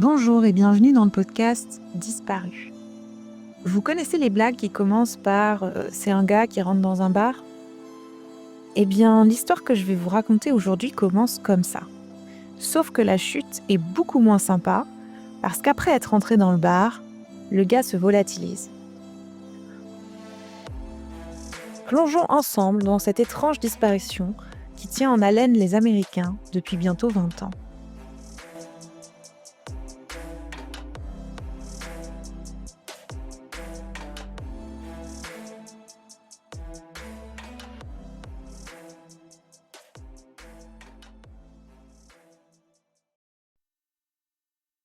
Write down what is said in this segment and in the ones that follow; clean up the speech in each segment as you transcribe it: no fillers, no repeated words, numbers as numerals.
Bonjour et bienvenue dans le podcast Disparu. Vous connaissez les blagues qui commencent par c'est un gars qui rentre dans un bar? Eh bien, l'histoire que je vais vous raconter aujourd'hui commence comme ça. Sauf que la chute est beaucoup moins sympa parce qu'après être entré dans le bar, le gars se volatilise. Plongeons ensemble dans cette étrange disparition qui tient en haleine les Américains depuis bientôt 20 ans.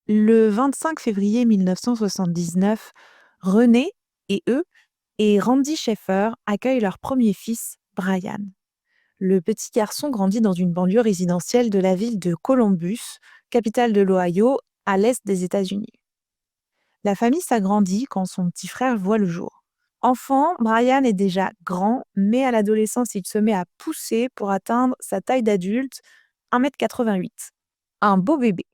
Le 25 février 1979, René et Randy Schaeffer accueillent leur premier fils, Brian. Le petit garçon grandit dans une banlieue résidentielle de la ville de Columbus, capitale de l'Ohio, à l'est des États-Unis. La famille s'agrandit quand son petit frère voit le jour. Enfant, Brian est déjà grand, mais à l'adolescence, il se met à pousser pour atteindre sa taille d'adulte, 1,88 m. Un beau bébé.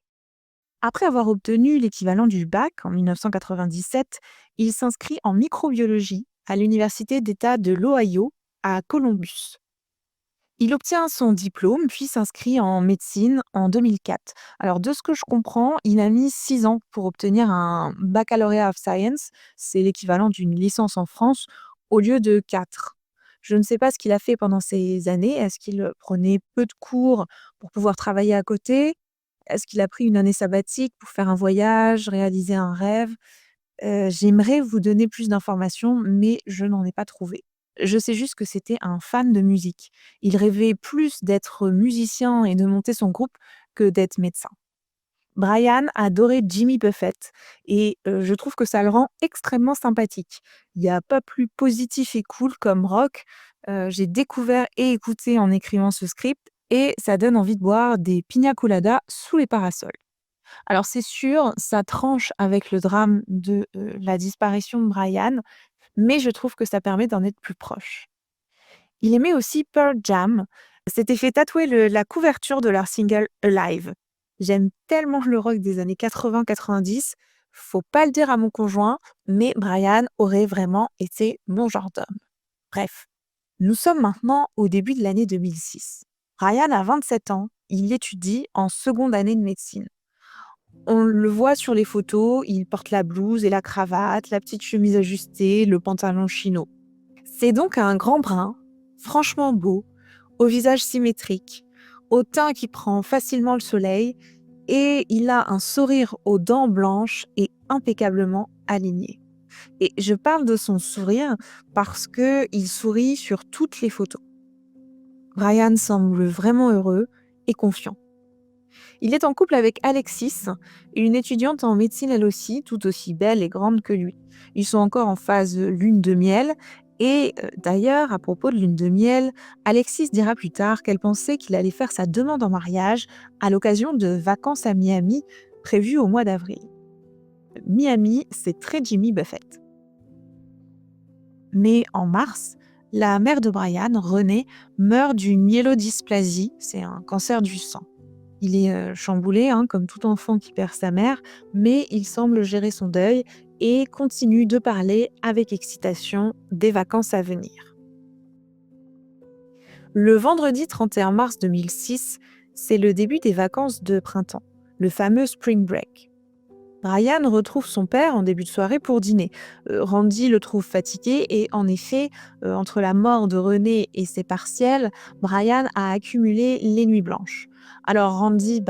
Après avoir obtenu l'équivalent du bac en 1997, il s'inscrit en microbiologie à l'Université d'État de l'Ohio à Columbus. Il obtient son diplôme, puis s'inscrit en médecine en 2004. Alors, de ce que je comprends, il a mis 6 ans pour obtenir un baccalauréat of science, c'est l'équivalent d'une licence en France, au lieu de 4. Je ne sais pas ce qu'il a fait pendant ces années. Est-ce qu'il prenait peu de cours pour pouvoir travailler à côté? Est-ce qu'il a pris une année sabbatique pour faire un voyage, réaliser un rêve? J'aimerais vous donner plus d'informations, mais je n'en ai pas trouvé. Je sais juste que c'était un fan de musique. Il rêvait plus d'être musicien et de monter son groupe que d'être médecin. Brian adorait Jimmy Buffett et je trouve que ça le rend extrêmement sympathique. Il n'y a pas plus positif et cool comme rock. J'ai découvert et écouté en écrivant ce script et ça donne envie de boire des piña coladas sous les parasols. Alors c'est sûr, ça tranche avec le drame de la disparition de Brian, mais je trouve que ça permet d'en être plus proche. Il aimait aussi Pearl Jam, s'était fait tatouer la couverture de leur single Alive. J'aime tellement le rock des années 80-90, faut pas le dire à mon conjoint, mais Brian aurait vraiment été mon genre d'homme. Bref, nous sommes maintenant au début de l'année 2006. Brian a 27 ans, il étudie en seconde année de médecine. On le voit sur les photos, il porte la blouse et la cravate, la petite chemise ajustée, le pantalon chino. C'est donc un grand brun, franchement beau, au visage symétrique, au teint qui prend facilement le soleil, et il a un sourire aux dents blanches et impeccablement aligné. Et je parle de son sourire parce qu'il sourit sur toutes les photos. Brian semble vraiment heureux et confiant. Il est en couple avec Alexis, une étudiante en médecine elle aussi, tout aussi belle et grande que lui. Ils sont encore en phase lune de miel. Et d'ailleurs, à propos de lune de miel, Alexis dira plus tard qu'elle pensait qu'il allait faire sa demande en mariage à l'occasion de vacances à Miami prévues au mois d'avril. Miami, c'est très Jimmy Buffett. Mais en mars, la mère de Brian, Renée, meurt d'une myélodysplasie, c'est un cancer du sang. Il est chamboulé, comme tout enfant qui perd sa mère, mais il semble gérer son deuil et continue de parler avec excitation des vacances à venir. Le vendredi 31 mars 2006, c'est le début des vacances de printemps, le fameux Spring Break. Brian retrouve son père en début de soirée pour dîner. Randy le trouve fatigué et en effet, entre la mort de René et ses partiels, Brian a accumulé les nuits blanches. Alors Randy,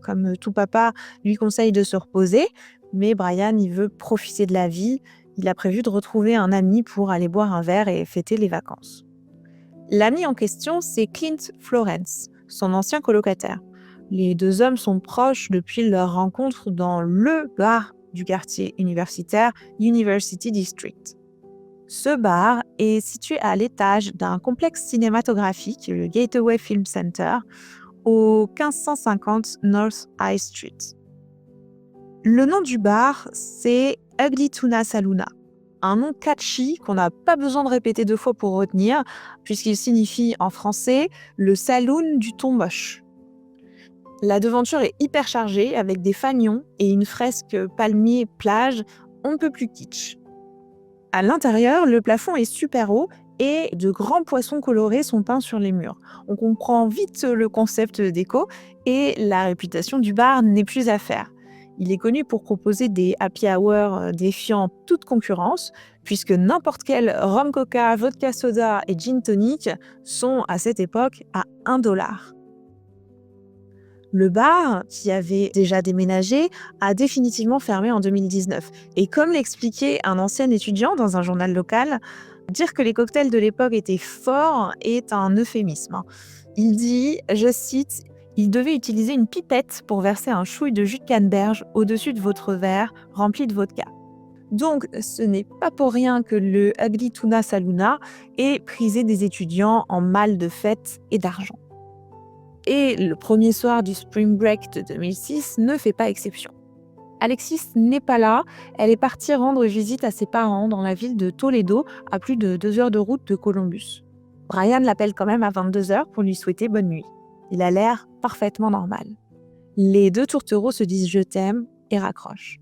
comme tout papa, lui conseille de se reposer, mais Brian, il veut profiter de la vie. Il a prévu de retrouver un ami pour aller boire un verre et fêter les vacances. L'ami en question, c'est Clint Florence, son ancien colocataire. Les deux hommes sont proches depuis leur rencontre dans le bar du quartier universitaire University District. Ce bar est situé à l'étage d'un complexe cinématographique, le Gateway Film Center, au 1550 North High Street. Le nom du bar, c'est Ugly Tuna Saloona. Un nom catchy qu'on n'a pas besoin de répéter 2 fois pour retenir, puisqu'il signifie en français « le saloon du thon moche ». La devanture est hyper chargée avec des fanions et une fresque palmier plage on ne peut plus kitsch. À l'intérieur, le plafond est super haut et de grands poissons colorés sont peints sur les murs. On comprend vite le concept déco et la réputation du bar n'est plus à faire. Il est connu pour proposer des happy hours défiant toute concurrence, puisque n'importe quel rhum coca, vodka soda et gin tonic sont à cette époque à 1 $. Le bar, qui avait déjà déménagé, a définitivement fermé en 2019. Et comme l'expliquait un ancien étudiant dans un journal local, dire que les cocktails de l'époque étaient forts est un euphémisme. Il dit, je cite, il devait utiliser une pipette pour verser un chouille de jus de canneberge au-dessus de votre verre rempli de vodka. Donc, ce n'est pas pour rien que le Ugly Tuna Saloona est prisé des étudiants en mal de fête et d'argent. Et le premier soir du Spring Break de 2006 ne fait pas exception. Alexis n'est pas là, elle est partie rendre visite à ses parents dans la ville de Toledo, à plus de 2 heures de route de Columbus. Brian l'appelle quand même à 22 heures pour lui souhaiter bonne nuit. Il a l'air parfaitement normal. Les deux tourtereaux se disent « je t'aime » et raccrochent.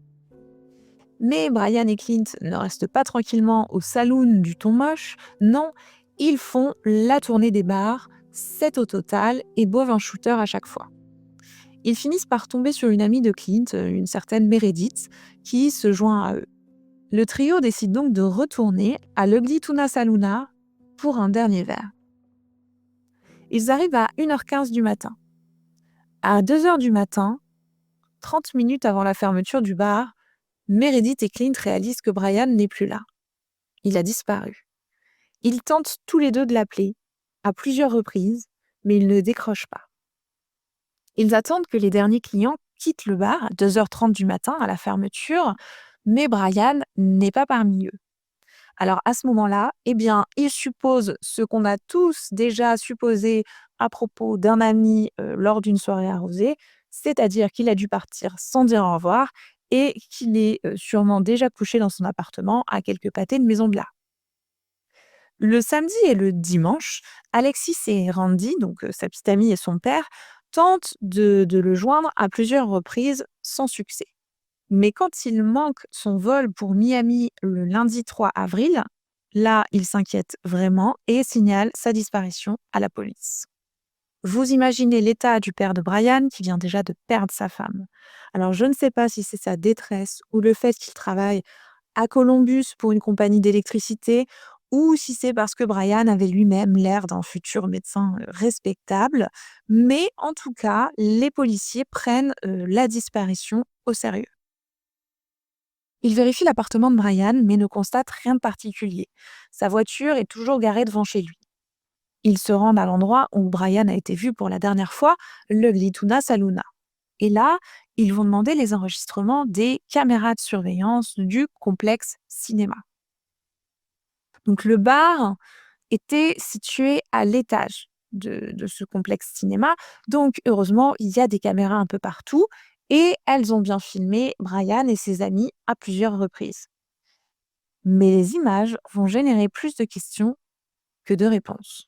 Mais Brian et Clint ne restent pas tranquillement au saloon du ton moche, non, ils font la tournée des bars, 7 au total, et boivent un shooter à chaque fois. Ils finissent par tomber sur une amie de Clint, une certaine Meredith, qui se joint à eux. Le trio décide donc de retourner à l'Ugly Tuna Saloona pour un dernier verre. Ils arrivent à 1h15 du matin. À 2h du matin, 30 minutes avant la fermeture du bar, Meredith et Clint réalisent que Brian n'est plus là. Il a disparu. Ils tentent tous les deux de l'appeler, à plusieurs reprises, mais il ne décroche pas. Ils attendent que les derniers clients quittent le bar à 2h30 du matin à la fermeture, mais Brian n'est pas parmi eux. Alors à ce moment-là, ils supposent ce qu'on a tous déjà supposé à propos d'un ami lors d'une soirée arrosée, c'est-à-dire qu'il a dû partir sans dire au revoir et qu'il est sûrement déjà couché dans son appartement à quelques pâtés de Maison Blas. Le samedi et le dimanche, Alexis et Randy, donc sa petite amie et son père, tentent de le joindre à plusieurs reprises sans succès. Mais quand il manque son vol pour Miami le lundi 3 avril, là, il s'inquiète vraiment et signale sa disparition à la police. Vous imaginez l'état du père de Brian qui vient déjà de perdre sa femme. Alors je ne sais pas si c'est sa détresse ou le fait qu'il travaille à Columbus pour une compagnie d'électricité ou si c'est parce que Brian avait lui-même l'air d'un futur médecin respectable. Mais en tout cas, les policiers prennent la disparition au sérieux. Ils vérifient l'appartement de Brian mais ne constatent rien de particulier. Sa voiture est toujours garée devant chez lui. Ils se rendent à l'endroit où Brian a été vu pour la dernière fois, l'Ugly Tuna Saloona. Et là, ils vont demander les enregistrements des caméras de surveillance du complexe cinéma. Donc le bar était situé à l'étage de ce complexe cinéma. Donc heureusement, il y a des caméras un peu partout et elles ont bien filmé Brian et ses amis à plusieurs reprises. Mais les images vont générer plus de questions que de réponses.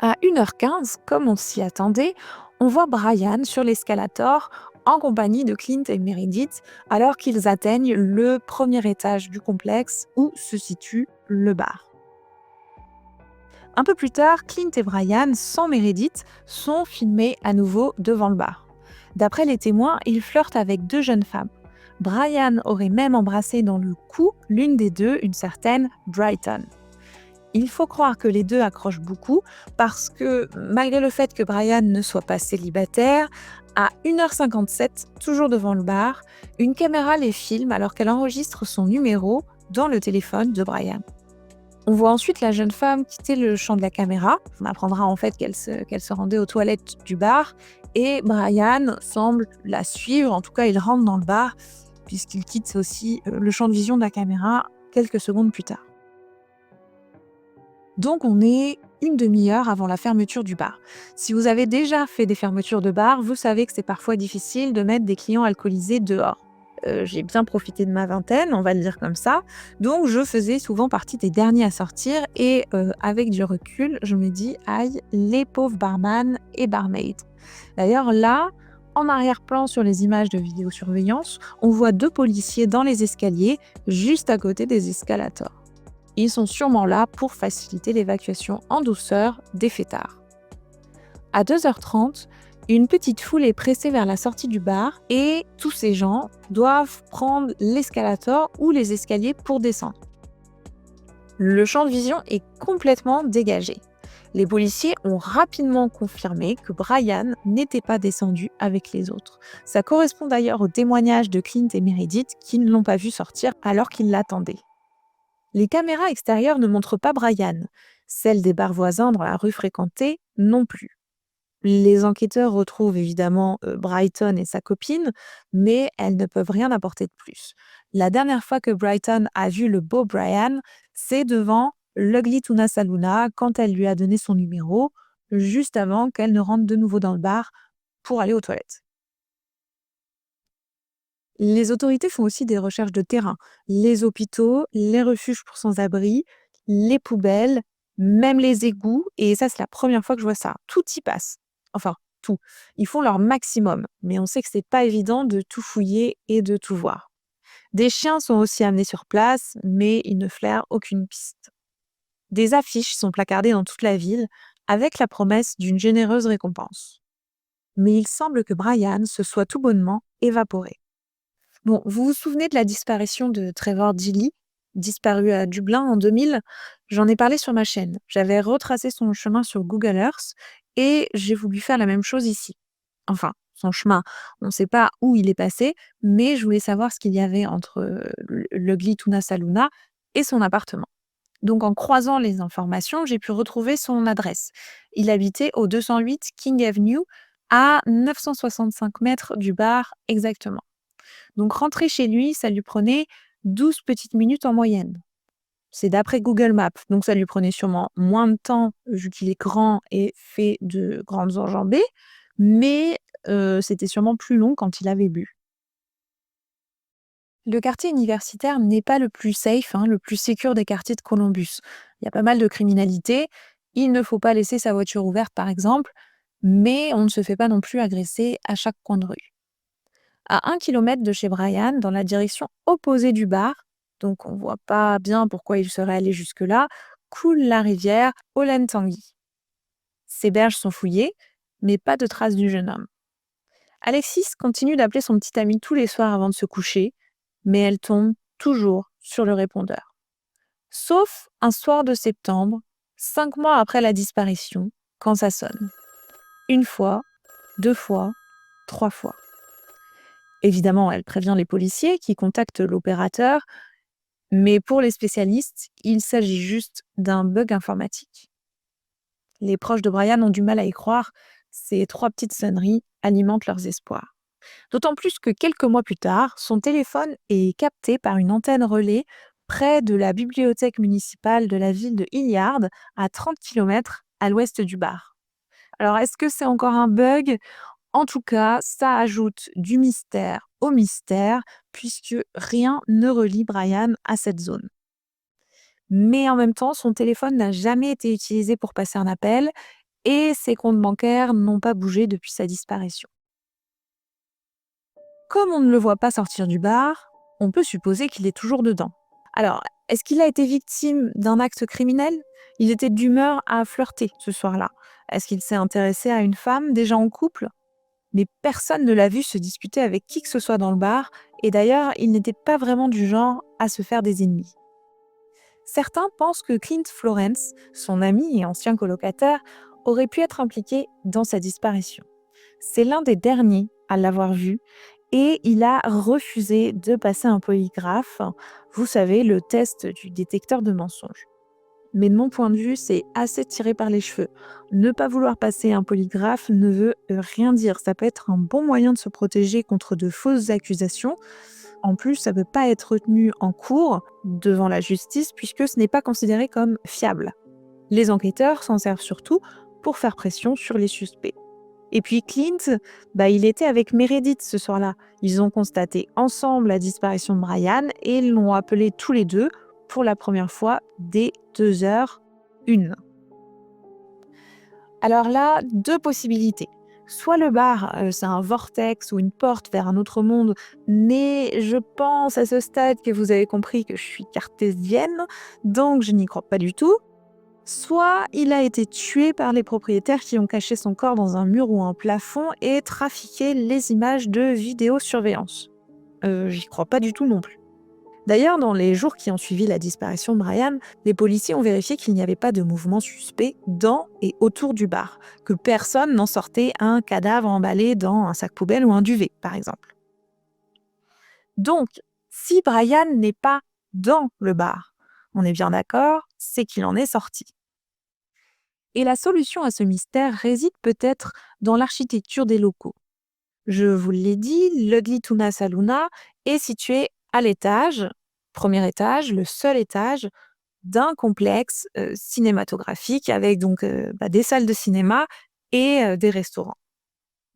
À 1h15, comme on s'y attendait, on voit Brian sur l'escalator en compagnie de Clint et Meredith alors qu'ils atteignent le premier étage du complexe où se situe le bar. Un peu plus tard, Clint et Brian, sans Meredith, sont filmés à nouveau devant le bar. D'après les témoins, ils flirtent avec 2 jeunes femmes. Brian aurait même embrassé dans le cou l'une des deux, une certaine Brighton. Il faut croire que les deux accrochent beaucoup parce que, malgré le fait que Brian ne soit pas célibataire, à 1h57, toujours devant le bar, une caméra les filme alors qu'elle enregistre son numéro dans le téléphone de Brian. On voit ensuite la jeune femme quitter le champ de la caméra. On apprendra en fait qu'elle se rendait aux toilettes du bar et Brian semble la suivre. En tout cas, il rentre dans le bar puisqu'il quitte aussi le champ de vision de la caméra quelques secondes plus tard. Donc on est une demi-heure avant la fermeture du bar. Si vous avez déjà fait des fermetures de bar, vous savez que c'est parfois difficile de mettre des clients alcoolisés dehors. j'ai bien profité de ma vingtaine, on va le dire comme ça, donc je faisais souvent partie des derniers à sortir et avec du recul, je me dis: «Aïe, les pauvres barman et barmaids». D'ailleurs là, en arrière-plan sur les images de vidéosurveillance, on voit 2 policiers dans les escaliers, juste à côté des escalators. Ils sont sûrement là pour faciliter l'évacuation en douceur des fêtards. À 2h30, une petite foule est pressée vers la sortie du bar et tous ces gens doivent prendre l'escalator ou les escaliers pour descendre. Le champ de vision est complètement dégagé. Les policiers ont rapidement confirmé que Brian n'était pas descendu avec les autres. Ça correspond d'ailleurs au témoignage de Clint et Meredith qui ne l'ont pas vu sortir alors qu'ils l'attendaient. Les caméras extérieures ne montrent pas Brian. Celles des bars voisins dans la rue fréquentée non plus. Les enquêteurs retrouvent évidemment Brighton et sa copine, mais elles ne peuvent rien apporter de plus. La dernière fois que Brighton a vu le beau Brian, c'est devant l'Ugly Tuna Saloona quand elle lui a donné son numéro, juste avant qu'elle ne rentre de nouveau dans le bar pour aller aux toilettes. Les autorités font aussi des recherches de terrain. Les hôpitaux, les refuges pour sans-abri, les poubelles, même les égouts. Et ça, c'est la première fois que je vois ça. Tout y passe. Enfin, tout. Ils font leur maximum. Mais on sait que c'est pas évident de tout fouiller et de tout voir. Des chiens sont aussi amenés sur place, mais ils ne flairent aucune piste. Des affiches sont placardées dans toute la ville avec la promesse d'une généreuse récompense. Mais il semble que Brian se soit tout bonnement évaporé. Bon, vous vous souvenez de la disparition de Trevor Dilley, disparu à Dublin en 2000? J'en ai parlé sur ma chaîne. J'avais retracé son chemin sur Google Earth et j'ai voulu faire la même chose ici. Enfin, son chemin, on ne sait pas où il est passé, mais je voulais savoir ce qu'il y avait entre l'Ugly Tuna Saloona et son appartement. Donc en croisant les informations, j'ai pu retrouver son adresse. Il habitait au 208 King Avenue, à 965 mètres du bar exactement. Donc rentrer chez lui, ça lui prenait 12 petites minutes en moyenne. C'est d'après Google Maps, donc ça lui prenait sûrement moins de temps vu qu'il est grand et fait de grandes enjambées, mais c'était sûrement plus long quand il avait bu. Le quartier universitaire n'est pas le plus safe, le plus sécure des quartiers de Columbus. Il y a pas mal de criminalité. Il ne faut pas laisser sa voiture ouverte, par exemple, mais on ne se fait pas non plus agresser à chaque coin de rue. À 1 kilomètre de chez Brian, dans la direction opposée du bar, donc on voit pas bien pourquoi il serait allé jusque-là, coule la rivière Olentangy. Ses berges sont fouillées, mais pas de traces du jeune homme. Alexis continue d'appeler son petit ami tous les soirs avant de se coucher, mais elle tombe toujours sur le répondeur. Sauf un soir de septembre, 5 mois après la disparition, quand ça sonne. 1 fois, 2 fois, 3 fois. Évidemment, elle prévient les policiers qui contactent l'opérateur, mais pour les spécialistes, il s'agit juste d'un bug informatique. Les proches de Brian ont du mal à y croire, ces 3 petites sonneries alimentent leurs espoirs. D'autant plus que quelques mois plus tard, son téléphone est capté par une antenne relais près de la bibliothèque municipale de la ville de Hilliard, à 30 km à l'ouest du bar. Alors, est-ce que c'est encore un bug? En tout cas, ça ajoute du mystère au mystère, puisque rien ne relie Brian à cette zone. Mais en même temps, son téléphone n'a jamais été utilisé pour passer un appel et ses comptes bancaires n'ont pas bougé depuis sa disparition. Comme on ne le voit pas sortir du bar, on peut supposer qu'il est toujours dedans. Alors, est-ce qu'il a été victime d'un acte criminel? Il était d'humeur à flirter ce soir-là. Est-ce qu'il s'est intéressé à une femme déjà en couple? Mais personne ne l'a vu se disputer avec qui que ce soit dans le bar, et d'ailleurs, il n'était pas vraiment du genre à se faire des ennemis. Certains pensent que Clint Florence, son ami et ancien colocataire, aurait pu être impliqué dans sa disparition. C'est l'un des derniers à l'avoir vu et il a refusé de passer un polygraphe, vous savez, le test du détecteur de mensonges. Mais de mon point de vue, c'est assez tiré par les cheveux. Ne pas vouloir passer un polygraphe ne veut rien dire. Ça peut être un bon moyen de se protéger contre de fausses accusations. En plus, ça ne peut pas être retenu en cours devant la justice puisque ce n'est pas considéré comme fiable. Les enquêteurs s'en servent surtout pour faire pression sur les suspects. Et puis Clint, il était avec Meredith ce soir-là. Ils ont constaté ensemble la disparition de Brian et l'ont appelé tous les deux pour la première fois dès 2h01. Alors là, 2 possibilités. Soit le bar, c'est un vortex ou une porte vers un autre monde, mais je pense à ce stade que vous avez compris que je suis cartésienne, donc je n'y crois pas du tout. Soit il a été tué par les propriétaires qui ont caché son corps dans un mur ou un plafond et trafiqué les images de vidéosurveillance. J'y crois pas du tout non plus. D'ailleurs, dans les jours qui ont suivi la disparition de Brian, les policiers ont vérifié qu'il n'y avait pas de mouvement suspect dans et autour du bar, que personne n'en sortait un cadavre emballé dans un sac poubelle ou un duvet, par exemple. Donc, si Brian n'est pas dans le bar, on est bien d'accord, c'est qu'il en est sorti. Et la solution à ce mystère réside peut-être dans l'architecture des locaux. Je vous l'ai dit, l'Ugly Tuna Saloona est situé à l'étage, premier étage, le seul étage d'un complexe cinématographique avec donc des salles de cinéma et des restaurants.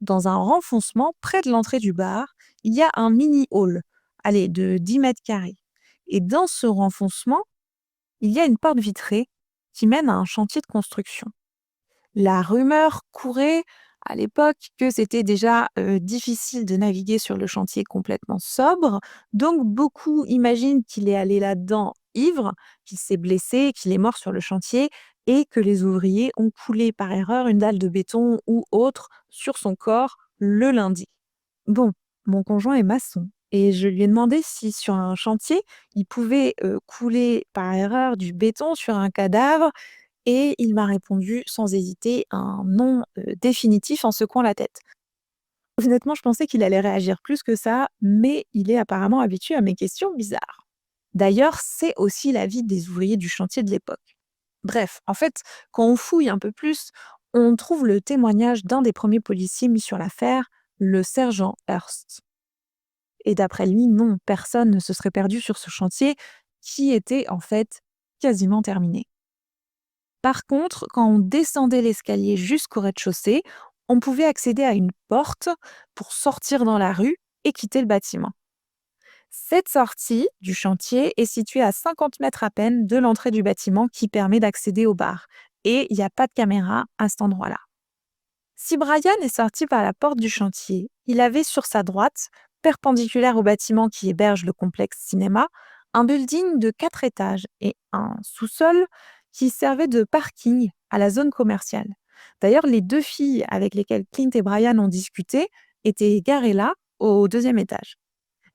Dans un renfoncement près de l'entrée du bar, il y a un mini hall, allez, de 10 mètres carrés. Et dans ce renfoncement, il y a une porte vitrée qui mène à un chantier de construction. La rumeur courait à l'époque que c'était déjà difficile de naviguer sur le chantier complètement sobre, donc beaucoup imaginent qu'il est allé là-dedans ivre, qu'il s'est blessé, qu'il est mort sur le chantier et que les ouvriers ont coulé par erreur une dalle de béton ou autre sur son corps le lundi. Bon, mon conjoint est maçon et je lui ai demandé si sur un chantier, il pouvait couler par erreur du béton sur un cadavre et il m'a répondu sans hésiter un non, définitif en secouant la tête. Honnêtement, je pensais qu'il allait réagir plus que ça, mais il est apparemment habitué à mes questions bizarres. D'ailleurs, c'est aussi l'avis des ouvriers du chantier de l'époque. Bref, en fait, quand on fouille un peu plus, on trouve le témoignage d'un des premiers policiers mis sur l'affaire, le sergent Hurst. Et d'après lui, non, personne ne se serait perdu sur ce chantier qui était en fait quasiment terminé. Par contre, quand on descendait l'escalier jusqu'au rez-de-chaussée, on pouvait accéder à une porte pour sortir dans la rue et quitter le bâtiment. Cette sortie du chantier est située à 50 mètres à peine de l'entrée du bâtiment qui permet d'accéder au bar. Et il n'y a pas de caméra à cet endroit-là. Si Brian est sorti par la porte du chantier, il avait sur sa droite, perpendiculaire au bâtiment qui héberge le complexe cinéma, un building de 4 étages et un sous-sol qui servait de parking à la zone commerciale. D'ailleurs, les 2 filles avec lesquelles Clint et Brian ont discuté étaient garées là, au 2e étage.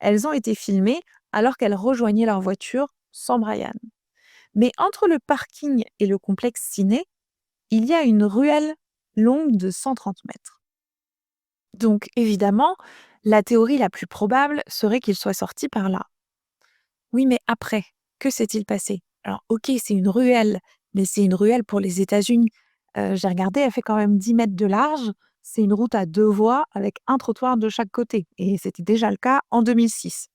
Elles ont été filmées alors qu'elles rejoignaient leur voiture sans Brian. Mais entre le parking et le complexe ciné, il y a une ruelle longue de 130 mètres. Donc évidemment, la théorie la plus probable serait qu'il soit sorti par là. Oui, mais après, que s'est-il passé? Alors ok, c'est une ruelle, mais c'est une ruelle pour les États-Unis. J'ai regardé, elle fait quand même 10 mètres de large. C'est une route à 2 voies avec un trottoir de chaque côté. Et c'était déjà le cas en 2006.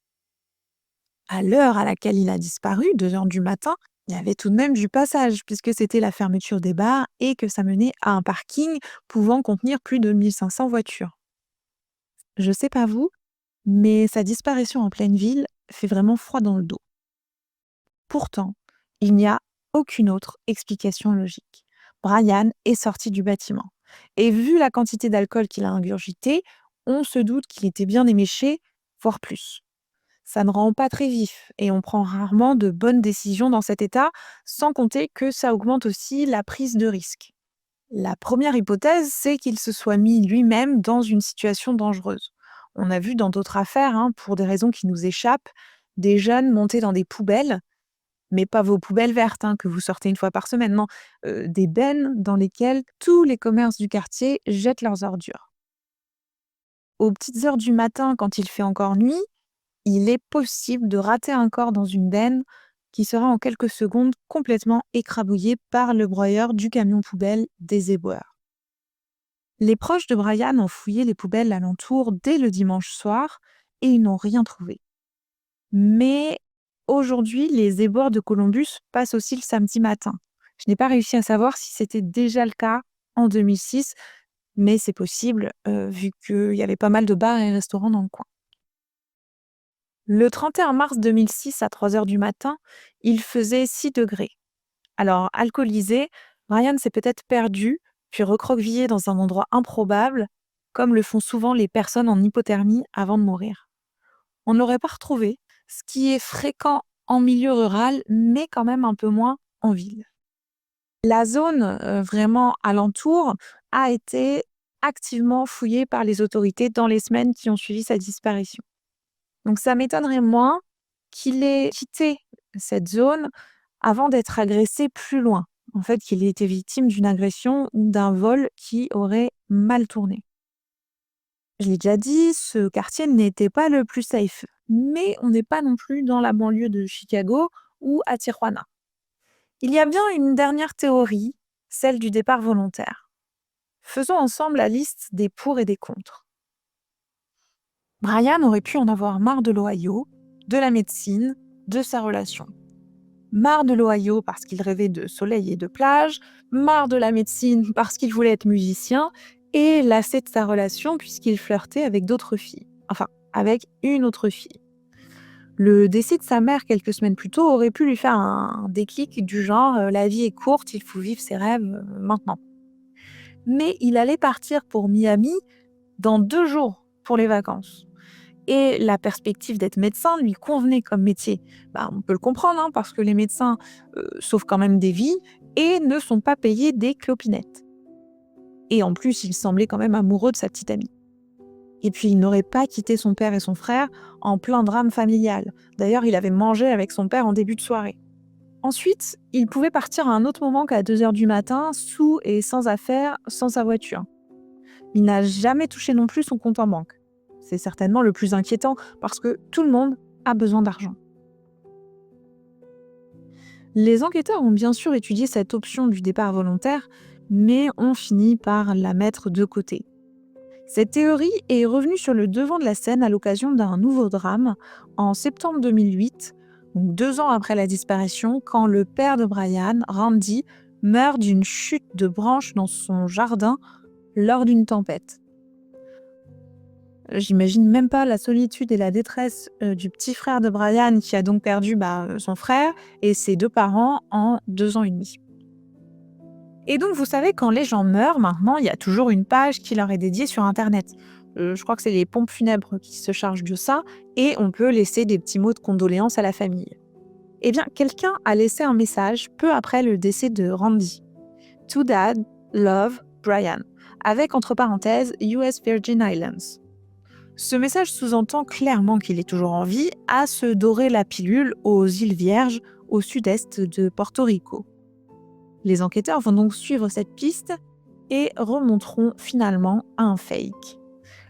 À l'heure à laquelle il a disparu, 2h du matin, il y avait tout de même du passage, puisque c'était la fermeture des bars et que ça menait à un parking pouvant contenir plus de 1500 voitures. Je sais pas vous, mais sa disparition en pleine ville fait vraiment froid dans le dos. Pourtant, il n'y a aucune autre explication logique. Brian est sorti du bâtiment. Et vu la quantité d'alcool qu'il a ingurgité, on se doute qu'il était bien éméché, voire plus. Ça ne rend pas très vif et on prend rarement de bonnes décisions dans cet état, sans compter que ça augmente aussi la prise de risque. La première hypothèse, c'est qu'il se soit mis lui-même dans une situation dangereuse. On a vu dans d'autres affaires, pour des raisons qui nous échappent, des jeunes monter dans des poubelles, mais pas vos poubelles vertes que vous sortez une fois par semaine, non, des bennes dans lesquelles tous les commerces du quartier jettent leurs ordures. Aux petites heures du matin, quand il fait encore nuit, il est possible de rater un corps dans une benne qui sera en quelques secondes complètement écrabouillé par le broyeur du camion poubelle des éboueurs. Les proches de Brian ont fouillé les poubelles alentour dès le dimanche soir et ils n'ont rien trouvé. Mais aujourd'hui, les éboueurs de Columbus passent aussi le samedi matin. Je n'ai pas réussi à savoir si c'était déjà le cas en 2006, mais c'est possible, vu qu'il y avait pas mal de bars et restaurants dans le coin. Le 31 mars 2006 à 3 heures du matin, il faisait 6 degrés. Alors, alcoolisé, Brian s'est peut-être perdu, puis recroquevillé dans un endroit improbable, comme le font souvent les personnes en hypothermie avant de mourir. On ne l'aurait pas retrouvé, ce qui est fréquent en milieu rural, mais quand même un peu moins en ville. La zone vraiment alentour a été activement fouillée par les autorités dans les semaines qui ont suivi sa disparition. Donc ça m'étonnerait moins qu'il ait quitté cette zone avant d'être agressé plus loin. En fait, qu'il ait été victime d'une agression ou d'un vol qui aurait mal tourné. Je l'ai déjà dit, ce quartier n'était pas le plus safe, mais on n'est pas non plus dans la banlieue de Chicago ou à Tijuana. Il y a bien une dernière théorie, celle du départ volontaire. Faisons ensemble la liste des pour et des contre. Brian aurait pu en avoir marre de l'Ohio, de la médecine, de sa relation. Marre de l'Ohio parce qu'il rêvait de soleil et de plage, marre de la médecine parce qu'il voulait être musicien, et lassé de sa relation puisqu'il flirtait avec d'autres filles. Enfin, avec une autre fille. Le décès de sa mère quelques semaines plus tôt aurait pu lui faire un déclic du genre la vie est courte, il faut vivre ses rêves maintenant. Mais il allait partir pour Miami dans 2 jours pour les vacances. Et la perspective d'être médecin lui convenait comme métier. On peut le comprendre, hein, parce que les médecins sauvent quand même des vies et ne sont pas payés des clopinettes. Et en plus, il semblait quand même amoureux de sa petite amie. Et puis, il n'aurait pas quitté son père et son frère en plein drame familial. D'ailleurs, il avait mangé avec son père en début de soirée. Ensuite, il pouvait partir à un autre moment qu'à 2 heures du matin, saoul et sans affaires, sans sa voiture. Il n'a jamais touché non plus son compte en banque. C'est certainement le plus inquiétant parce que tout le monde a besoin d'argent. Les enquêteurs ont bien sûr étudié cette option du départ volontaire, mais ont fini par la mettre de côté. Cette théorie est revenue sur le devant de la scène à l'occasion d'un nouveau drame en septembre 2008, donc 2 ans après la disparition, quand le père de Brian, Randy, meurt d'une chute de branches dans son jardin lors d'une tempête. J'imagine même pas la solitude et la détresse du petit frère de Brian qui a donc perdu son frère et ses 2 parents en 2 ans et demi. Et donc vous savez, quand les gens meurent maintenant, il y a toujours une page qui leur est dédiée sur internet. Je crois que c'est les pompes funèbres qui se chargent de ça et on peut laisser des petits mots de condoléances à la famille. Eh bien, quelqu'un a laissé un message peu après le décès de Randy. To Dad, Love, Brian, avec entre parenthèses US Virgin Islands. Ce message sous-entend clairement qu'il est toujours en vie à se dorer la pilule aux îles Vierges au sud-est de Porto Rico. Les enquêteurs vont donc suivre cette piste et remonteront finalement à un fake.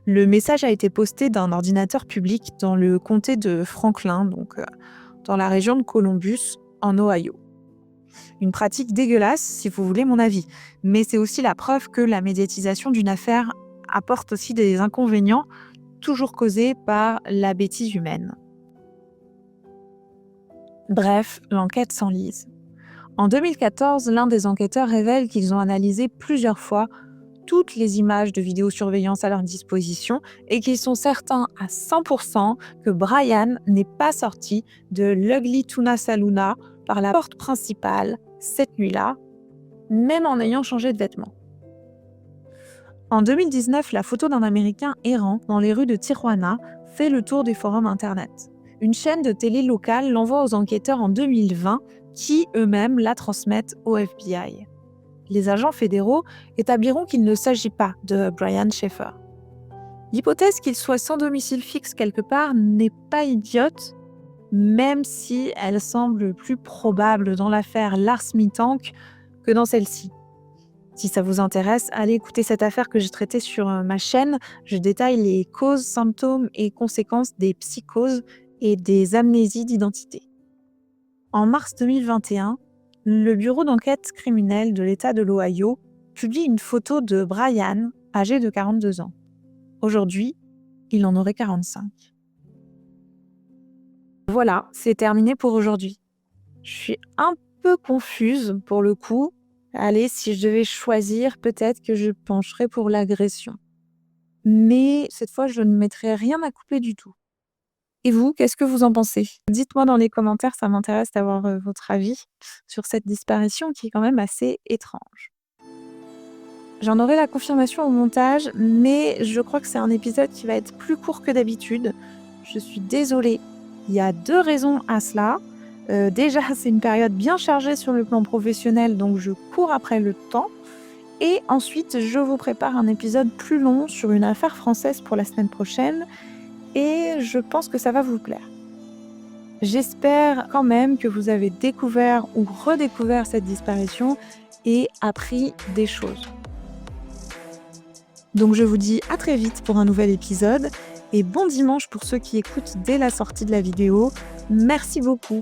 Le message a été posté d'un ordinateur public dans le comté de Franklin, donc dans la région de Columbus, en Ohio. Une pratique dégueulasse, si vous voulez mon avis, mais c'est aussi la preuve que la médiatisation d'une affaire apporte aussi des inconvénients toujours causés par la bêtise humaine. Bref, l'enquête s'enlise. En 2014, l'un des enquêteurs révèle qu'ils ont analysé plusieurs fois toutes les images de vidéosurveillance à leur disposition et qu'ils sont certains à 100% que Brian n'est pas sorti de l'Ugly Tuna Saloon par la porte principale cette nuit-là, même en ayant changé de vêtements. En 2019, la photo d'un Américain errant dans les rues de Tijuana fait le tour des forums internet. Une chaîne de télé locale l'envoie aux enquêteurs en 2020 qui eux-mêmes la transmettent au FBI. Les agents fédéraux établiront qu'il ne s'agit pas de Brian Sheffer. L'hypothèse qu'il soit sans domicile fixe quelque part n'est pas idiote, même si elle semble plus probable dans l'affaire Lars Mittank que dans celle-ci. Si ça vous intéresse, allez écouter cette affaire que j'ai traitée sur ma chaîne. Je détaille les causes, symptômes et conséquences des psychoses et des amnésies d'identité. En mars 2021, le bureau d'enquête criminelle de l'État de l'Ohio publie une photo de Brian, âgé de 42 ans. Aujourd'hui, il en aurait 45. Voilà, c'est terminé pour aujourd'hui. Je suis un peu confuse pour le coup. Allez, si je devais choisir, peut-être que je pencherais pour l'agression. Mais cette fois, je ne mettrais rien à couper du tout. Et vous, qu'est-ce que vous en pensez? Dites-moi dans les commentaires, ça m'intéresse d'avoir, votre avis sur cette disparition qui est quand même assez étrange. J'en aurai la confirmation au montage, mais je crois que c'est un épisode qui va être plus court que d'habitude. Je suis désolée. Il y a 2 raisons à cela. Déjà, c'est une période bien chargée sur le plan professionnel, donc je cours après le temps. Et ensuite, je vous prépare un épisode plus long sur une affaire française pour la semaine prochaine et je pense que ça va vous plaire. J'espère quand même que vous avez découvert ou redécouvert cette disparition et appris des choses. Donc je vous dis à très vite pour un nouvel épisode et bon dimanche pour ceux qui écoutent dès la sortie de la vidéo. Merci beaucoup.